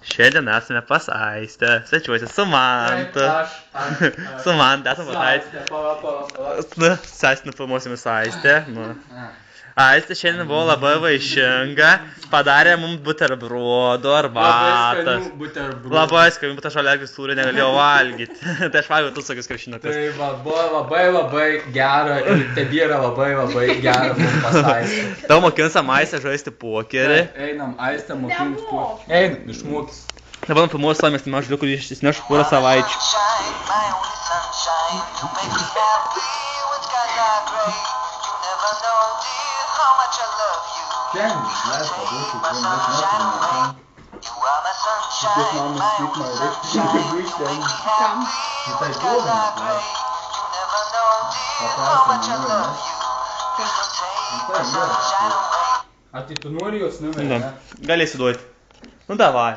Šiandien esame pas Aistę, svečiuosi su Mantu. Su Mantu esame pas Aistę. Sąsiai nufilmuosime su Aistę. Aistė šiandien buvo labai vaišinga, padarė mums buterbrodų, arbatas. Labai skanių, bet aš alergijos turiu, negalėjau valgyti. Tai aš valgiau tūkstančius kiaušiniukus. Tai va, buvo labai gera ir tebėra labai gera mums pas Aistę. Tau mokinsim Aistę žaisti pokerį. Einam, Aistę mokinsim pokerį. Einam, išmokys. Dabar nufilmuosiu savo mėgstamiausią, kuris išsinešu porą savaičių. Ar tai tu nori jos numerį, ne? Galėsi duoti. Nu davai.